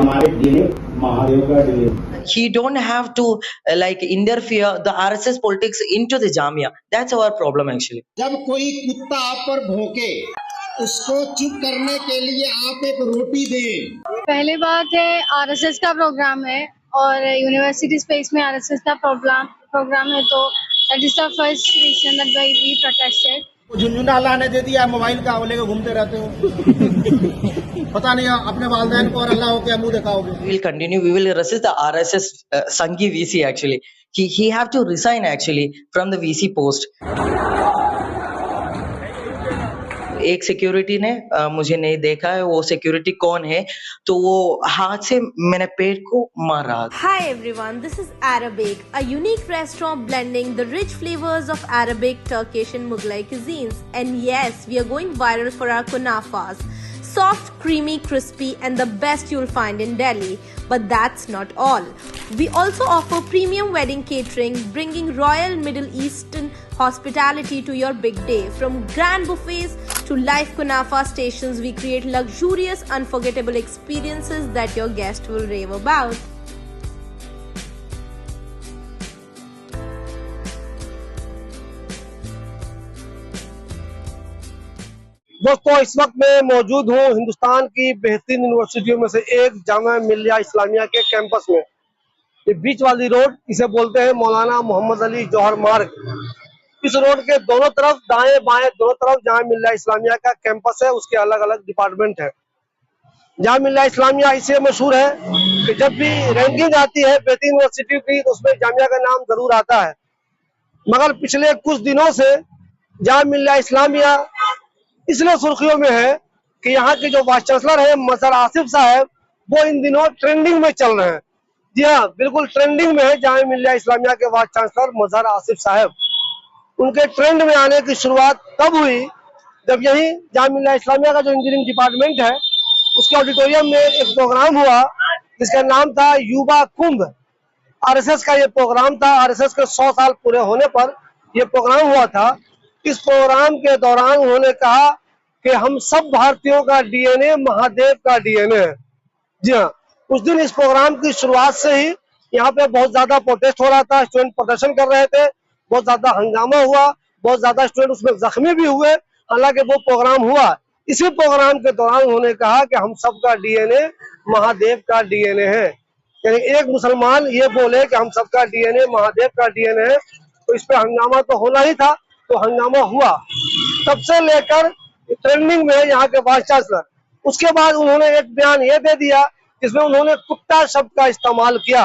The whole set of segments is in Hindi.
हमारे डीएनए महादेव का DNA. He don't have to like interfere the RSS politics into the Jamia. That's our problem actually. जब कोई कुत्ता आप पर भौंके, उसको चुप करने के लिए आप एक रोटी दें। पहली बात है आरएसएस का प्रोग्राम है और यूनिवर्सिटी स्पेस में आरएसएस का प्रोग्राम है, तो that is the first reason that why we protested. झुनझुना अल्लाह ने दे दिया, मोबाइल का लेके घूमते रहते हो। पता नहीं अपने वालिदैन को और अल्लाह को क्या मुंह दिखाओगे। We will continue. We will resist the RSS Sanghi VC actually. He have to resign actually from the VC post. एक सिक्योरिटी ने मुझे नहीं देखा है, वो सिक्योरिटी कौन है, तो वो हाथ से मैंने पेट को मारा। Hi everyone, this is Arabic, a unique restaurant blending the rich flavors of Arabic, Turkish and Mughlai cuisines. And yes, we are going viral for our kunafas. Soft, creamy, crispy and the best you'll find in Delhi. But that's not all. We also offer premium wedding catering, bringing royal Middle Eastern hospitality to your big day. From grand buffets to live kunafa stations, we create luxurious, unforgettable experiences that your guest will rave about. दोस्तों, इस वक्त मैं मौजूद हूँ हिंदुस्तान की बेहतरीन यूनिवर्सिटियों में से एक जामिया मिल्लिया इस्लामिया के कैंपस में। ये बीच वाली रोड, इसे बोलते हैं मौलाना मोहम्मद अली जौहर मार्ग। इस रोड के दोनों तरफ, दाएं बाएं दोनों तरफ जामिया मिल्लिया इस्लामिया का कैंपस है। उसके अलग अलग डिपार्टमेंट है। जामिया मिल्लिया इस्लामिया इससे मशहूर है कि जब भी रैंकिंग आती है बेहतरीन यूनिवर्सिटी की, तो उसमें जामिया का नाम जरूर आता है। मगर पिछले कुछ दिनों से जामिया मिल्लिया इस्लामिया इसलिए सुर्खियों में है कि यहाँ के जो वाइस चांसलर है मजहर आसिफ साहब, वो इन दिनों ट्रेंडिंग में चल रहे हैं। जी हाँ, बिल्कुल ट्रेंडिंग में है जामिया मिल्लिया इस्लामिया के वाइस चांसलर मजहर आसिफ साहब। उनके ट्रेंड में आने की शुरुआत तब हुई जब यही जामिया मिल्लिया इस्लामिया का जो इंजीनियरिंग डिपार्टमेंट है, उसके ऑडिटोरियम में एक प्रोग्राम हुआ जिसका नाम था युवा कुंभ। आरएसएस का ये प्रोग्राम था। आरएसएस के 100 साल पूरे होने पर यह प्रोग्राम हुआ था। इस प्रोग्राम के दौरान उन्होंने कहा कि हम सब भारतीयों का डीएनए महादेव का डीएनए है। जी हाँ, उस दिन इस प्रोग्राम की शुरुआत से ही यहाँ पे बहुत ज्यादा प्रोटेस्ट हो रहा था। स्टूडेंट प्रदर्शन कर रहे थे, बहुत ज्यादा हंगामा हुआ, बहुत ज्यादा स्टूडेंट उसमें जख्मी भी हुए। हालांकि वो प्रोग्राम हुआ, इसी प्रोग्राम के दौरान उन्होंने कहा कि हम सबका डीएनए महादेव का डीएनए है। यानी एक मुसलमान ये बोले कि हम सबका डीएनए महादेव का डीएनए है, तो इस पे हंगामा तो होना ही था। तो हंगामा हुआ, तब से लेकर ट्रेंडिंग में है यहाँ के वाइस चांसलर। उसके बाद उन्होंने एक बयान ये दे दिया जिसमें उन्होंने कुत्ता शब्द का इस्तेमाल किया।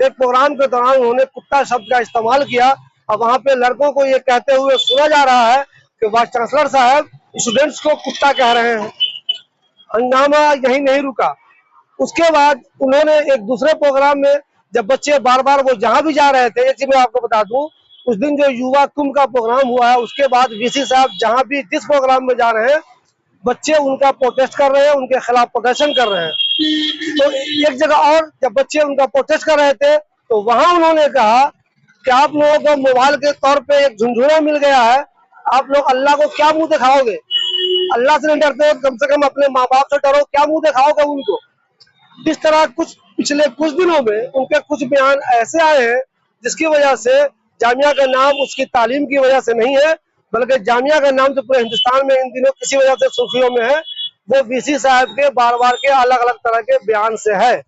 एक प्रोग्राम के दौरान उन्होंने कुत्ता शब्द का इस्तेमाल किया। अब वहाँ पे लड़कों को ये कहते हुए सुना जा रहा है कि वाइस चांसलर साहब स्टूडेंट्स को कुत्ता कह रहे हैं। हंगामा यही नहीं रुका। उसके बाद उन्होंने एक दूसरे प्रोग्राम में, जब बच्चे बार बार वो जहाँ भी जा रहे थे, एक चीज मैं आपको बता दूं, उस दिन जो युवा कुंभ का प्रोग्राम हुआ है, उसके बाद वीसी साहब जहां भी जिस प्रोग्राम में जा रहे हैं, बच्चे उनका प्रोटेस्ट कर रहे हैं, उनके खिलाफ प्रदर्शन कर रहे हैं। तो एक जगह और जब बच्चे उनका प्रोटेस्ट कर रहे थे, तो वहां उन्होंने कहा कि आप लोगों को मोबाइल के तौर पे एक झुंझुना मिल गया है, आप लोग अल्लाह को क्या मुंह दिखाओगे? अल्लाह से नहीं डरते हो, कम से कम अपने माँ बाप से डरो, क्या मुंह दिखाओगे उनको? इस तरह पिछले कुछ दिनों में उनके कुछ बयान ऐसे आए हैं जिसकी वजह से जामिया का नाम उसकी तालीम की वजह से नहीं है, बल्कि जामिया का नाम जो पूरे हिंदुस्तान में इन दिनों किसी वजह से सुर्खियों में है, वो वीसी साहब के बार बार के अलग अलग तरह के बयान से है।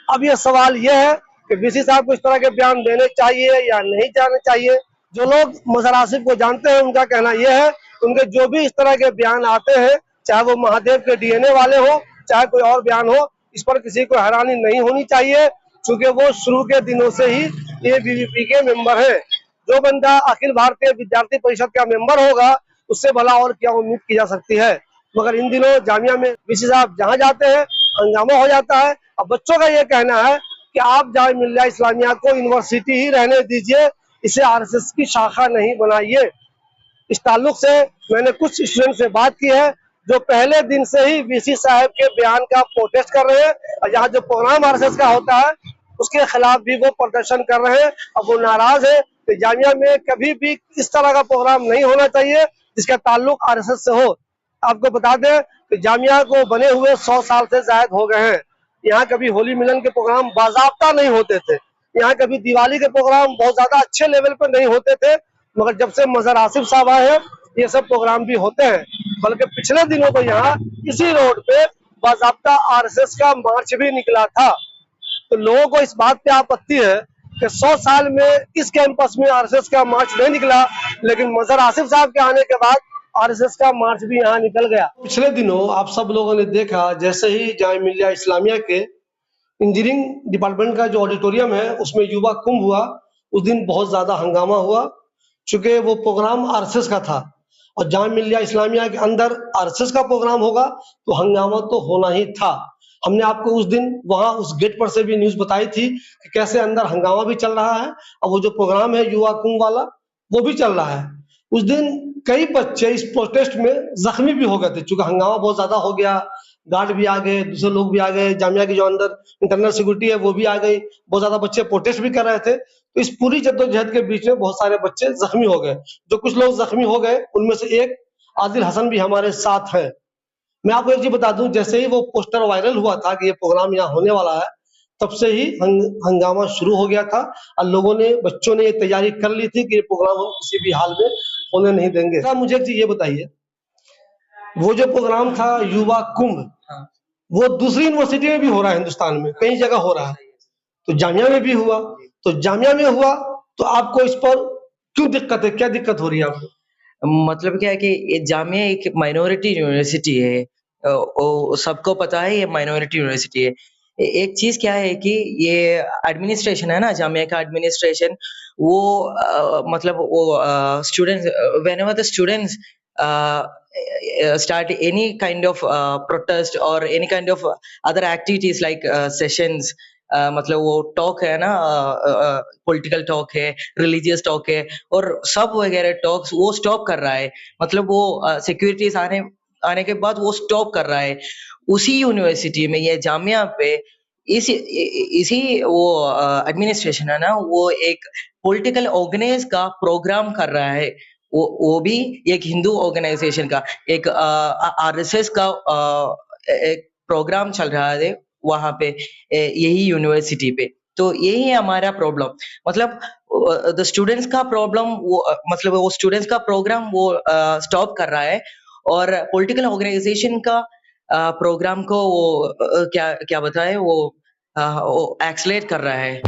अब ये सवाल ये है कि वीसी साहब को इस तरह के बयान देने चाहिए या नहीं जाने चाहिए। जो लोग मजहर आसिफ को जानते हैं, उनका कहना यह है, उनके जो भी इस तरह के बयान आते हैं, चाहे वो महादेव के डीएनए वाले हो, चाहे कोई और बयान हो, इस पर किसी को हैरानी नहीं होनी चाहिए, क्योंकि वो शुरू के दिनों से ही एबीवीपी के मेंबर है। जो बंदा अखिल भारतीय विद्यार्थी परिषद का मेंबर होगा, उससे भला और क्या उम्मीद की जा सकती है। मगर इन दिनों जामिया में वीसी साहब जहाँ जाते हैं हंगामा हो जाता है। अब बच्चों का ये कहना है कि आप जामिया मिल्लिया इस्लामिया को यूनिवर्सिटी ही रहने दीजिए, इसे आरएसएस की शाखा नहीं बनाइए। इस ताल्लुक से मैंने कुछ स्टूडेंट से बात की है जो पहले दिन से ही वीसी साहब के बयान का प्रोटेस्ट कर रहे हैं, और यहाँ जो प्रोग्राम आरएसएस का होता है उसके खिलाफ भी वो प्रदर्शन कर रहे हैं। अब वो नाराज है कि जामिया में कभी भी इस तरह का प्रोग्राम नहीं होना चाहिए जिसका ताल्लुक आरएसएस से हो। आपको बता दें कि जामिया को बने हुए 100 साल से ज्यादा हो गए हैं। यहाँ कभी होली मिलन के प्रोग्राम बाजाब्ता नहीं होते थे, यहाँ कभी दिवाली के प्रोग्राम बहुत ज्यादा अच्छे लेवल पर नहीं होते थे, मगर जब से मजहर आसिफ साहब आए हैं ये सब प्रोग्राम भी होते हैं। बल्कि पिछले दिनों तो यहाँ इसी रोड पे बाजाब्ता आरएसएस का मार्च भी निकला था। तो लोगों को इस बात पे आपत्ति है कि 100 साल में इस कैंपस में आरएसएस का मार्च नहीं निकला, लेकिन मजहर आसिफ साहब के आने के बाद आरएसएस का मार्च भी यहाँ निकल गया। पिछले दिनों आप सब लोगों ने देखा, जैसे ही जामिया मिल्लिया इस्लामिया के इंजीनियरिंग डिपार्टमेंट का जो ऑडिटोरियम है उसमें युवा कुंभ हुआ, उस दिन बहुत ज्यादा हंगामा हुआ, चूंकि वो प्रोग्राम आरएसएस का था और जामिया मिल्लिया इस्लामिया के अंदर आरएसएस का प्रोग्राम होगा तो हंगामा तो होना ही था। हमने आपको उस दिन वहां उस गेट पर से भी न्यूज बताई थी कि कैसे अंदर हंगामा भी चल रहा है और वो जो प्रोग्राम है युवा कुंभ वाला वो भी चल रहा है। उस दिन कई बच्चे इस प्रोटेस्ट में जख्मी भी हो गए थे, चूंकि हंगामा बहुत ज्यादा हो गया, गार्ड भी आ गए, दूसरे लोग भी आ गए, जामिया की जो अंदर इंटरनल सिक्योरिटी है वो भी आ गई, बहुत ज्यादा बच्चे प्रोटेस्ट भी कर रहे थे। तो इस पूरी जद्दोजहद के बीच में बहुत सारे बच्चे जख्मी हो गए। जो कुछ लोग जख्मी हो गए उनमें से एक आदिल हसन भी हमारे साथ है। मैं आपको एक चीज बता दूं, जैसे ही वो पोस्टर वायरल हुआ था कि ये प्रोग्राम यहाँ होने वाला है, तब से ही हंगामा शुरू हो गया था और लोगों ने, बच्चों ने ये तैयारी कर ली थी कि ये प्रोग्राम हम किसी भी हाल में होने नहीं देंगे। तो मुझे एक चीज ये बताइए, वो जो प्रोग्राम था युवा कुंभ, वो दूसरी यूनिवर्सिटी में भी हो रहा है, हिंदुस्तान में कई जगह हो रहा है, तो जामिया में भी हुआ, तो जामिया में हुआ तो आपको इस पर क्यों दिक्कत है, क्या दिक्कत हो रही है आपको? मतलब क्या है कि ये जामिया एक माइनॉरिटी यूनिवर्सिटी है, सबको पता है ये माइनॉरिटी यूनिवर्सिटी है। एक चीज क्या है कि ये एडमिनिस्ट्रेशन है ना, जामिया का एडमिनिस्ट्रेशन, वो मतलब वो students, whenever the students start any kind of protest or any kind of other activities like sessions, मतलब वो टॉक है ना, पॉलिटिकल टॉक है, रिलीजियस टॉक है और सब वगैरह टॉक्स वो स्टॉप कर रहा है। मतलब वो सिक्योरिटीज आने के बाद वो स्टॉप कर रहा है। उसी यूनिवर्सिटी में ये जामिया पे इसी वो एडमिनिस्ट्रेशन है ना, वो एक पॉलिटिकल ऑर्गेनाइज का प्रोग्राम कर रहा है, वो भी एक हिंदू ऑर्गेनाइजेशन का, एक आरएसएस का एक प्रोग्राम चल रहा है वहां पे, यही यूनिवर्सिटी पे। तो यही है हमारा प्रॉब्लम। मतलब द स्टूडेंट्स का प्रॉब्लम, वो मतलब वो स्टूडेंट्स का प्रोग्राम वो स्टॉप कर रहा है और पॉलिटिकल ऑर्गेनाइजेशन का प्रोग्राम को वो क्या क्या बताए, वो एक्सलेट कर रहा है।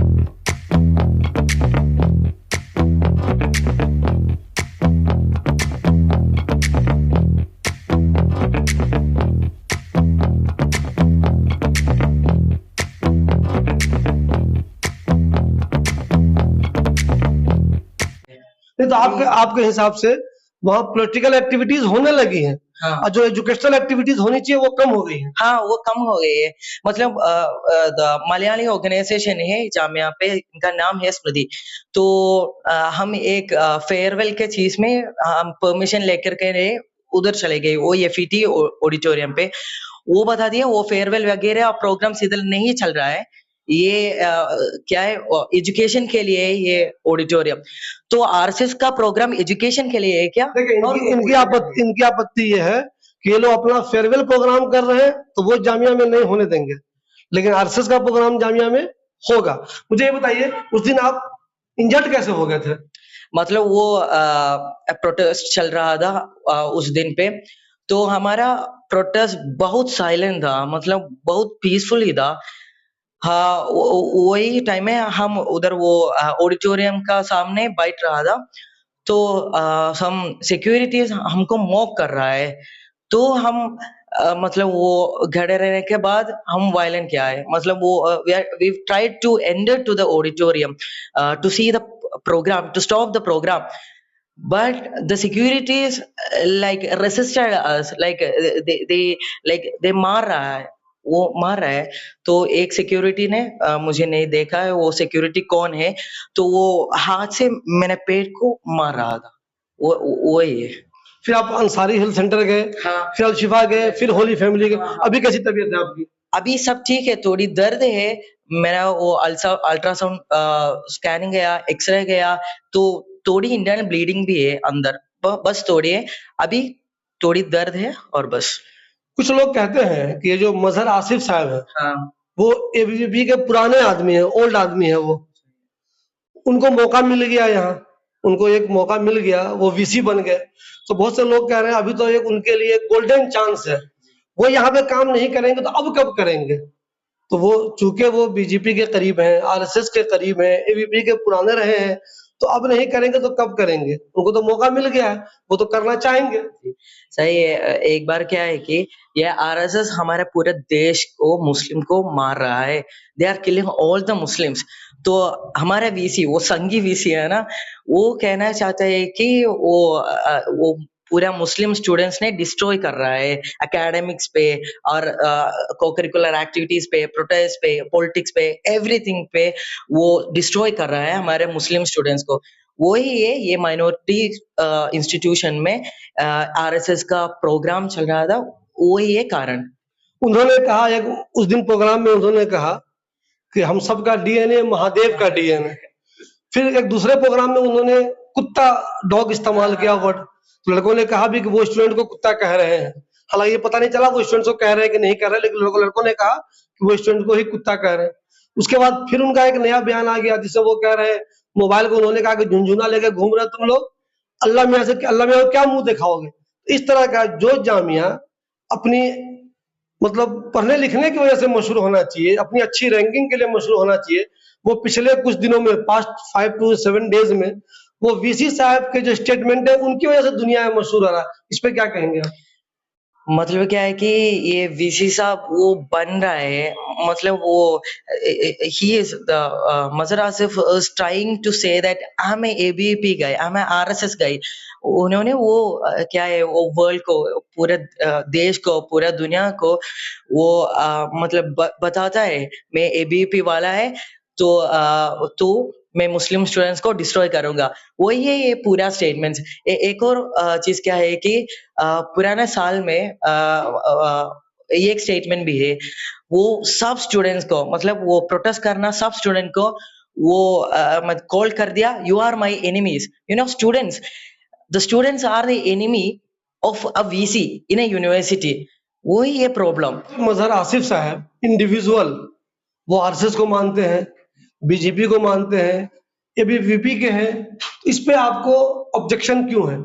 नहीं तो आपके हिसाब से वहाँ पॉलिटिकल एक्टिविटीज होने लगी हैं, हाँ। और जो एजुकेशनल एक्टिविटीज होनी चाहिए वो कम हो गई है। हाँ, वो कम हो गई है। मतलब मलयाली ऑर्गेनाइजेशन है जामिया पे, इनका नाम है स्मृति। तो हम एक फेयरवेल के चीज में हम परमिशन लेकर के उधर चले गए, वो एफईटी ऑडिटोरियम पे। वो बता दिया वो फेयरवेल वगैरह प्रोग्राम्स इधर नहीं चल रहा है, ये क्या है, एजुकेशन के लिए ये ऑडिटोरियम। तो आरएसएस का प्रोग्राम एजुकेशन के लिए है क्या? देखिए इनकी आपत्ति ये है कि ये लोग अपना फेयरवेल प्रोग्राम कर रहे हैं तो वो जामिया में नहीं होने देंगे, लेकिन आरएसएस का प्रोग्राम जामिया में होगा। मुझे ये बताइए, उस दिन आप इंजर्ड कैसे हो गए थे? मतलब वो प्रोटेस्ट चल रहा था उस दिन पे, तो हमारा प्रोटेस्ट बहुत साइलेंट था, मतलब बहुत पीसफुल ही था। हाँ, वही टाइम में हम उधर वो ऑडिटोरियम का सामने बैठ रहा था, तो हम सिक्योरिटीज हमको मॉक कर रहा है, तो हम मतलब वो खड़े रहने के बाद हम वायलेंट किया है। मतलब वो we tried to enter to the auditorium to see the program, to stop the program, but the securities like resisted us, like they मार रहा है। तो एक सिक्योरिटी ने मुझे नहीं देखा है वो सिक्योरिटी कौन है, तो वो हाथ से मैंने पेट को मार रहा था, वो ही है। फिर आप अंसारी हेल्थ सेंटर गए, हाँ। फिर अल शिफा गए, फिर होली फैमिली गए। अभी कैसी तबीयत है आपकी? अभी सब ठीक है, थोड़ी दर्द है। मेरा वो अल्ट्रासाउंड स्कैनिंग गया, एक्सरे गया, तो थोड़ी इंटरनल ब्लीडिंग भी है अंदर, बस थोड़ी है, अभी थोड़ी दर्द है और बस। कुछ लोग कहते हैं कि ये जो मजहर आसिफ साहब है, हाँ। वो एबीवीपी के पुराने आदमी है, ओल्ड आदमी है वो। उनको मौका मिल गया यहाँ, उनको एक मौका मिल गया, वो वीसी बन गए। तो बहुत से लोग कह रहे हैं अभी तो एक उनके लिए गोल्डन चांस है, वो यहाँ पे काम नहीं करेंगे तो अब कब करेंगे। तो वो चूंकि वो बीजेपी के करीब हैं, आरएसएस के करीब हैं, एबीवीपी के पुराने रहे हैं, तो अब नहीं करेंगे तो कब करेंगे। उनको तो मौका मिल गया है, वो तो करना चाहेंगे। सही है। एक बार क्या है कि ये आरएसएस हमारे पूरे देश को, मुस्लिम को मार रहा है। They are killing all the Muslims. तो हमारे वीसी, वो संघी वीसी है ना, वो कहना चाहता है कि वो पूरा मुस्लिम स्टूडेंट्स ने डिस्ट्रॉय कर रहा है एकेडमिक्स पे और को-करिकुलर एक्टिविटीज पे, प्रोटेस्ट पे, पॉलिटिक्स पे, एवरीथिंग पे वो डिस्ट्रॉय कर रहा है हमारे मुस्लिम स्टूडेंट्स को। वही है, ये माइनॉरिटी इंस्टीट्यूशन में आरएसएस का प्रोग्राम चल रहा था, वही है कारण। उन्होंने कहा, एक उस दिन प्रोग्राम में उन्होंने कहा कि हम सबका डीएनए महादेव का डीएनए। फिर एक दूसरे प्रोग्राम में उन्होंने कुत्ता, डॉग इस्तेमाल किया वर्ड। तो लड़कों ने कहा भी कि वो स्टूडेंट को कुत्ता कह रहे हैं। हालांकि ये पता नहीं चला वो स्टूडेंट्स को कह रहे हैं कि नहीं कह रहे, लेकिन लड़कों ने कहा कि वो स्टूडेंट को ही कुत्ता कह रहे हैं। उसके बाद फिर उनका एक नया बयान आ गया जिससे वो कह रहे हैं, मोबाइल को उन्होंने कहा कि झुनझुना लेके घूम रहे तुम लोग, अल्लाह मियाँ से अल्लाह मियाँ को क्या मुंह दिखाओगे। इस तरह का जो जामिया अपनी मतलब पढ़ने लिखने की वजह से मशहूर होना चाहिए, अपनी अच्छी रैंकिंग के लिए मशहूर होना चाहिए, वो पिछले कुछ दिनों में, पास्ट 5 to 7 डेज में, वो वीसी साहब के जो स्टेटमेंट है उनकी वजह से दुनिया में मशहूर हो रहा है। इस पे क्या कहेंगे आप? मतलब क्या है कि ये वीसी साहब वो बन रहा है, मतलब वो ही is the Mazhar Asif is trying to say that I am ABVP guy, I am RSS guy. उन्होंने वो क्या है, वो वर्ल्ड को, पूरे देश को, पूरा दुनिया को वो मतलब बताता है मैं एबीवीपी वाला है, तो मैं मुस्लिम स्टूडेंट्स को डिस्ट्रॉय करूंगा। वही है ये पूरा स्टेटमेंट्स। एक और चीज क्या है कि पुराने साल में ये एक स्टेटमेंट भी है, वो सब स्टूडेंट्स को, मतलब वो प्रोटेस्ट करना सब स्टूडेंट को वो मत कॉल कर दिया, you are my enemies. You know students, the students are the enemy of a VC in a university. वही ये प्रॉब्लम। मजहर आसिफ साहब इंडिविजुअल, वो आरएसएस को मानते हैं, बीजेपी को मानते हैं, एबीवीपी के हैं, तो इस पे आपको ऑब्जेक्शन क्यों है?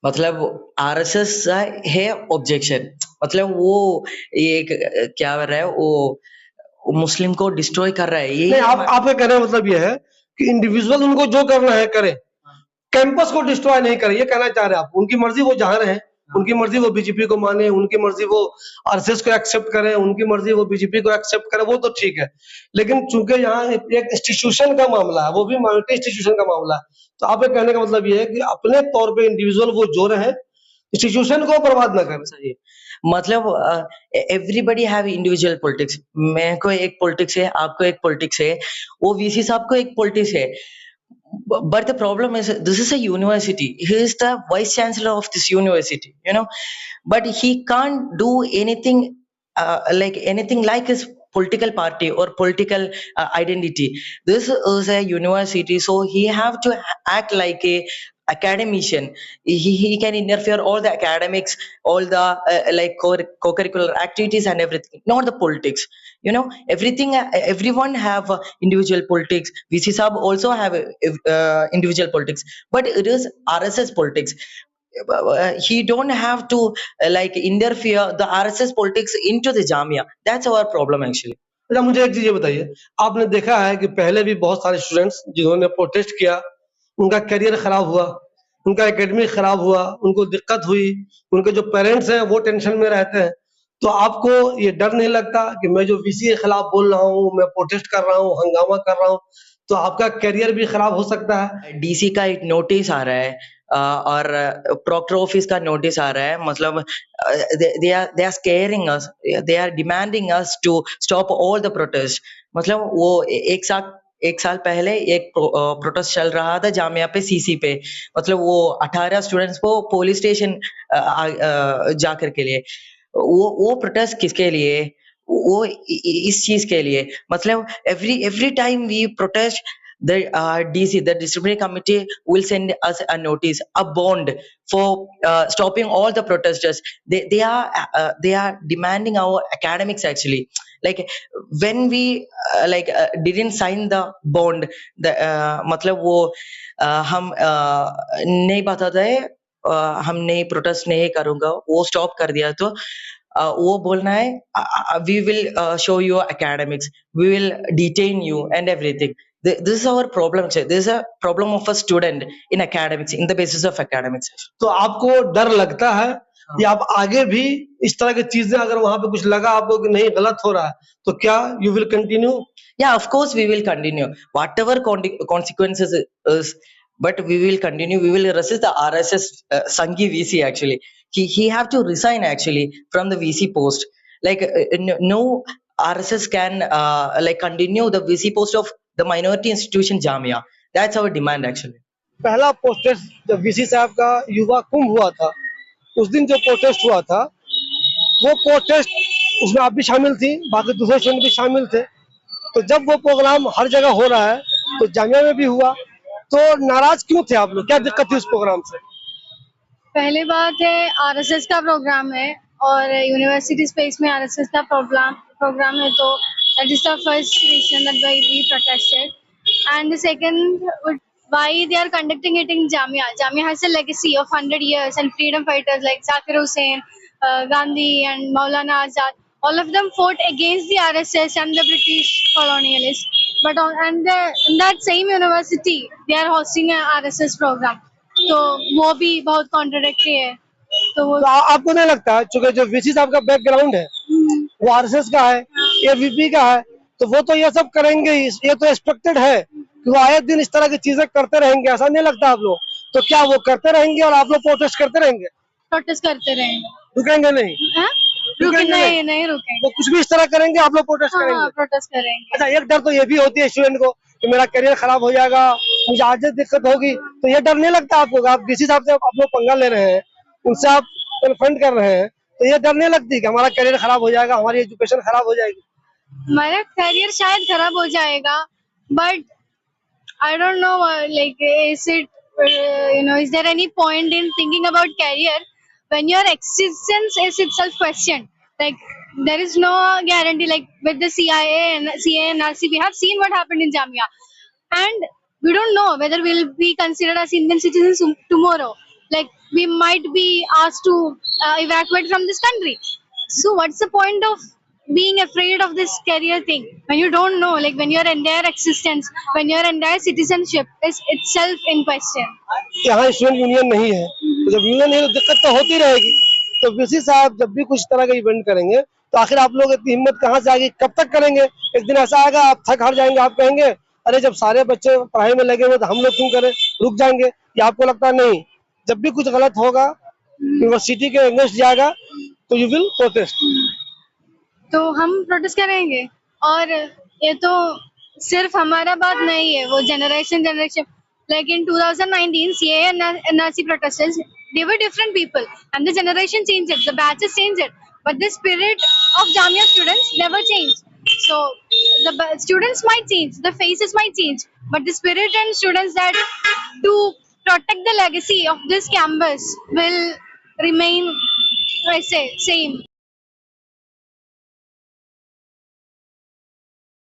मतलब आरएसएस है ऑब्जेक्शन, मतलब वो ये क्या कर रहा है, वो मुस्लिम को डिस्ट्रॉय कर रहा है। ये नहीं, आपका कहने का मतलब ये है कि इंडिविजुअल उनको जो करना है करे, कैंपस को डिस्ट्रॉय नहीं करे, ये कहना चाह रहे हैं आप। उनकी मर्जी वो जहाँ रहे, उनकी मर्जी वो बीजेपी को माने, उनकी मर्जी वो आरएसएस को एक्सेप्ट करें, उनकी मर्जी वो बीजेपी को एक्सेप्ट करे, वो तो ठीक है। लेकिन चूंकि यहाँ एक इंस्टीट्यूशन का मामला है, वो भी माइनॉरिटी इंस्टीट्यूशन का मामला है, तो आपके कहने का मतलब ये है कि अपने तौर पे इंडिविजुअल वो जो रहे, इंस्टीट्यूशन को बर्बाद ना करें। सही है। मतलब एवरीबडी हैव इंडिविजुअल पॉलिटिक्स। मैं को एक पॉलिटिक्स है, आपको एक पॉलिटिक्स है, वो वीसी साहब को एक पॉलिटिक्स है। But the problem is, this is a university. He is the vice chancellor of this university, you know, but he can't do anything anything like his political party or political identity. This is a university, so he have to act like a academician. He can interfere all the academics, all the like co-curricular activities and everything, not the politics. You know, everything, everyone have individual politics. VC Sahab also have individual politics, but it is RSS politics. He don't have to like interfere the RSS politics into the Jamia. That's our problem actually. अच्छा, मुझे एक चीज ये बताइए, आपने देखा है कि पहले भी बहुत सारे स्टूडेंट्स जिन्होंने प्रोटेस्ट किया, उनका करियर खराब हुआ, उनका एकेडमिक खराब हुआ, उनको दिक्कत हुई, उनके जो पेरेंट्स हैं वो टेंशन में रहते हैं। तो आपको ये डर नहीं लगता कि मैं जो वीसी के खिलाफ बोल रहा हूँ, मैं प्रोटेस्ट कर रहा हूँ, हंगामा कर रहा हूँ, तो आपका करियर भी खराब हो सकता है? डीसी का एक नोटिस आ रहा है और प्रॉक्टर ऑफिस का नोटिस आ रहा है, मतलब they are scaring us, they are demanding us to stop all the protest. मतलब वो एक साल पहले एक प्रोटेस्ट चल रहा था जामिया पे, सीसी पे, मतलब वो 18 स्टूडेंट्स को पुलिस स्टेशन जाकर के लिए, वो प्रोटेस्ट किसके लिए? वो इस चीज के लिए। मतलब every time we protest, the DC, the disciplinary committee, will send us a notice, a bond for stopping all the protesters. They are demanding our academics actually. Like when we didn't sign the bond, the मतलब वो हम नहीं बताते हैं, हम नहीं प्रोटेस्ट नहीं करूंगा, वो स्टॉप कर दिया तो वो बोलना है we will show you academics, we will detain you and everything. This is our problem, sir. This is a problem of a student in academics, in the basis of academics. तो आपको डर लगता है कि आप आगे भी इस तरह की चीजें, अगर वहां पे कुछ लगा आपको कि नहीं गलत हो रहा है, तो क्या you will continue? Yeah, of course we will continue. Whatever consequences is, but we will continue. We will resist the RSS Sanghi VC actually. He have to resign actually from the VC post. Like no RSS can continue the VC post of the minority institution Jamia. That's our demand actually. पहला प्रोटेस्ट जब वीसी साहब का युवा कुंभ हुआ था, उस दिन जो प्रोटेस्ट हुआ था, वो प्रोटेस्ट, उसमें आप भी शामिल थी, बाकी दूसरे स्टूडेंट भी शामिल थे। तो जब वो प्रोग्राम हर जगह हो रहा है तो जामिया में भी हुआ, तो नाराज क्यों थे आप लोग? क्या दिक्कत थी उस प्रोग्राम से? पहली बात है आरएसएस का प्रोग्राम है और यूनिवर्सिटी स्पेस में आरएसएस का प्रोग्राम है, तो that is the first reason that why we protested. And the second, why they are conducting it in Jamia. Jamia has a legacy of 100 years, and freedom fighters like Zakir Hussain, Gandhi, and Maulana Azad, all of them fought against the RSS and the British colonialists. But in that same university, they are hosting a RSS program. तो वो भी बहुत कॉन्ट्रडिक्टरी है. तो वो तो आपको नहीं लगता है, चूंकि जो वीसी साहब का बैकग्राउंड है वो आरएसएस का है, एबीपी का है, तो वो तो ये सब करेंगे ही, ये तो एक्सपेक्टेड है कि वो आए दिन इस तरह की चीजें करते रहेंगे, ऐसा नहीं लगता आप लोग? तो क्या वो करते रहेंगे और आप लोग प्रोटेस्ट करते रहेंगे? प्रोटेस्ट करते रहेंगे. रुकेंगे नहीं? हाँ? रुकेंगे नहीं नहीं रुकेंगे. तो कुछ भी इस तरह करेंगे आप लोग प्रोटेस्ट हाँ करेंगे? प्रोटेस्ट करेंगे. अच्छा, एक डर तो ये भी होती है स्टूडेंट को कि मेरा करियर खराब हो जाएगा, मुझे आज दिक्कत होगी, तो ये डर नहीं लगता आपको? आप वीसी साहब से आप लोग पंगा ले रहे हैं, उनसे आप कन्फ्रंट कर रहे हैं, तो ये डर नहीं लगती कि हमारा करियर खराब हो जाएगा, हमारी एजुकेशन खराब हो जाएगी? हमारा करियर शायद खराब हो जाएगा, but I don't know like is it is there any point in thinking about career when your existence is itself questioned? Like there is no guarantee, like with the CIA and RC, we have seen what happened in Jamia, and we don't know whether we'll be considered as Indian citizens tomorrow. Like we might be asked to evacuate from this country. So what's the point of being afraid of this career thing when you don't know, like when your entire existence, when your entire citizenship is itself in question? यहाँ स्टूडेंट यूनियन नहीं है, तो जब यूनियन नहीं तो दिक्कत तो होती रहेगी। तो वीसी साहब जब भी कुछ तरह का इवेंट करेंगे तो आखिर आप लोग इतनी हिम्मत कहाँ से आएगी? कब तक करेंगे? एक दिन ऐसा आएगा आप थक हार जाएंगे, आप कहेंगे अरे जब सारे बच्चे पढ़ाई में लगे हुए तो हम लोग क्यों करें, रुक जाएंगे? या आपको लगता है नहीं, जब भी कुछ गलत होगा, यूनिवर्सिटी के अगेंस्ट जाएगा, तो यू विल प्रोटेस्ट? तो हम प्रोटेस्ट करेंगे. और ये तो सिर्फ हमारा बात नहीं है, वो generation like in 2019 CA and NRC protesters, they were different people and the generation changed it, the batches changed it, but the spirit of Jamia students never changed. So the students might change, the faces might change, but the spirit and students that to protect the legacy of this campus will remain, I say, same.